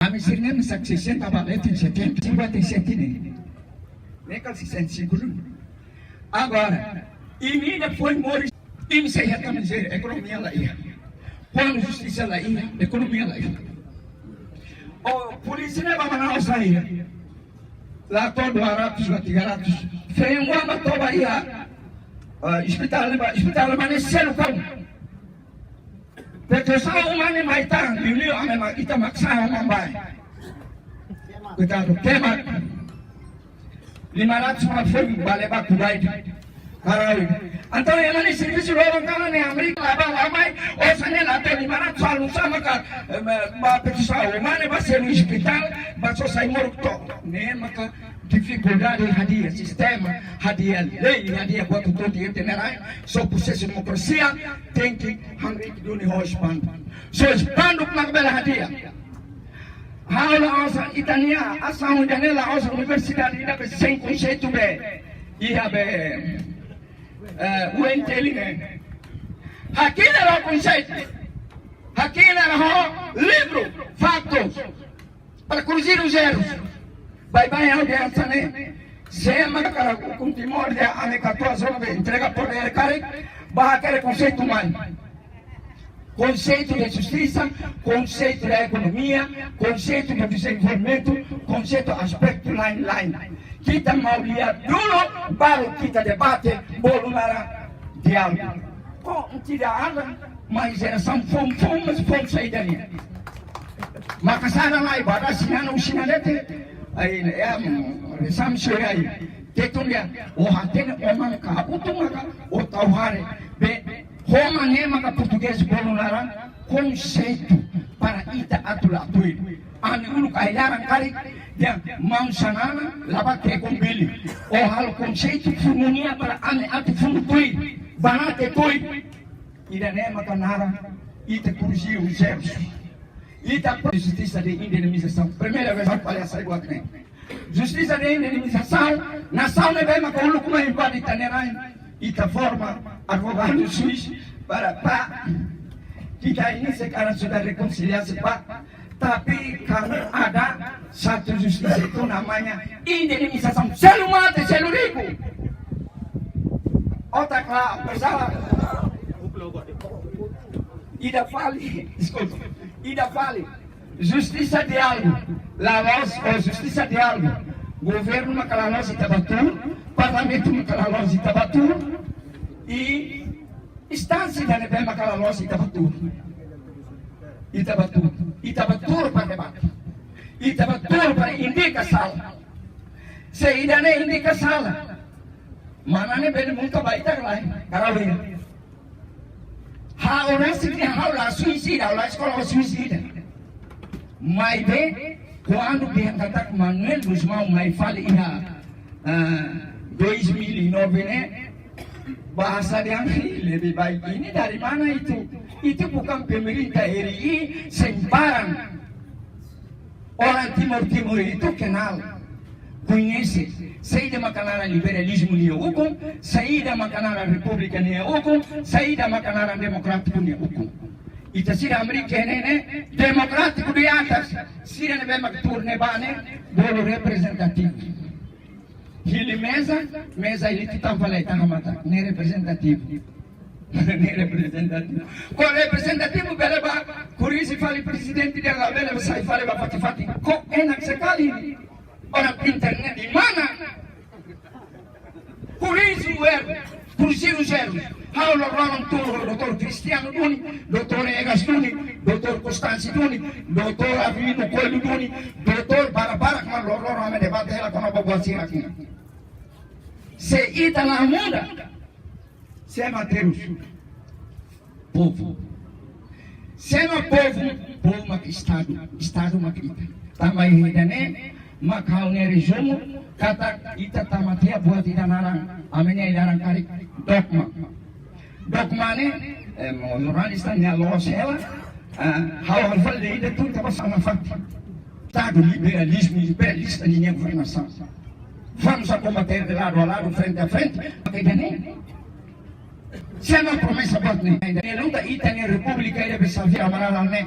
Kami sering mensaksikan tabak itu 57 ini. Mereka se sente seguro. Agora, Emília foi morrer. Ele se dizer economia lá ia. Quando justiça lá ia, economia lá ia. O polícia não vai mandar sair. Lá todo 200 lá 300. Freio uma toba ia. Hospital mana selu kau. Porque só mana mai tang, beliau ame kita maksa mambai. Kita tu kemat. 500 mga film balik ba Kuwait Karawi antara yang mana servisi orang kanan yang Amerika labang lamai osanya latar 500 selalu sama ka petisau mana bahasa hospital bahasa saya morto ne maka dificuldade hadiah sistema hadiah lei hadiah buat tudo dia tenerai so proses demokrasia tem que hangri dunia hospand so spanduk nak bela hadiah Haula osa Itania, asal janela osa universidade ida be sem conceito be, ia be o inteligente. Aqui era o conceito, aqui era o livro, fatos, para cruzir os erros. Vai audiência né? Sema cara com timor de ame 14 horas entrega por ele cara, vai querer conceito humano. Conceito de justiça, conceito da economia, conceito do desenvolvimento, conceito aspecto line. Kita mau lihat dulu, baru kita debate, bolu nara dialog. Kok tidak ada, mas era são fome saídani. Maka sana lah ibadah sinanete, ay sam surai. Tetulia, hatene oman ka, utunga o tauhare, be. Roma nema ka português bolonara conceito para ita atulatui ani ulu kailaran kali dia mansanana labate kombili o hal conceito fumunia para ani atu fumutui banate tui ida nema kanara ita kurji os erros ita justiça de indenização primeira vez que palhaça igual que justiça de indenização nação ne bema ka ulu kuma invade tanerai ita forma advogado suíço para kita ini sekarang sudah rekonsiliasi Pak, tapi kami ada satu justice itu namanya indemnisasi selu mati selu ribu otaklah bersalah ida fali justiça de algo la loz ou justiça de algo governo makala loz itabatur parlamento makala loz itabatur e instância da NBM makala loz itabatur para debate itabatur para indica sala se ida ne indica sala mana ne bene muito baita lai karawin ha ora se que ha la suicida la escola suicida mai be quando dia kata Manuel Guzmão mai fale ia 2009 ne bahasa yang lebih baik ini dari mana itu? Itu bukan pemerintah RI sembarang. Orang Timur itu kenal, conhece. Saída makanara liberalismo nia hukum, saída makanara republika nia hukum, saída makanara demokratiku nia hukum. Itu sira Amerika ini demokratiku di atas, sira nebe maktur nebane bolo representatif. Hili mesa ele kita falei tá mata, nem representativo. Nem representativo. Com representativo beleba, por isso fale presidente dela beleba sai fale ba fati. Kok enak sekali orang internet di mana? Por isso o zero. Paulo Rolon Turo, Dr. Cristiano Duni, Dr. Egas Duni, Dr. Costanzi Duni, Dr. Avilino Coelho Duni, Dr. Barabarak Marloro ame debate ela com a população aqui. Se ita na muda, se Mateus, povo. Se no povo mak estado mak ita. Tambah hidane, mak hal ne resumo, kata ita tamatia buat ita narang, amenya idarang kari dogma ne moralista ne los ela, hal falde ida tu tava sama fakti. Estado liberalista de informação. Vamos a combater de lado a lado, frente a frente. Se não promessa, pode nem. Luta ita ne república ida be salvia amarala ne.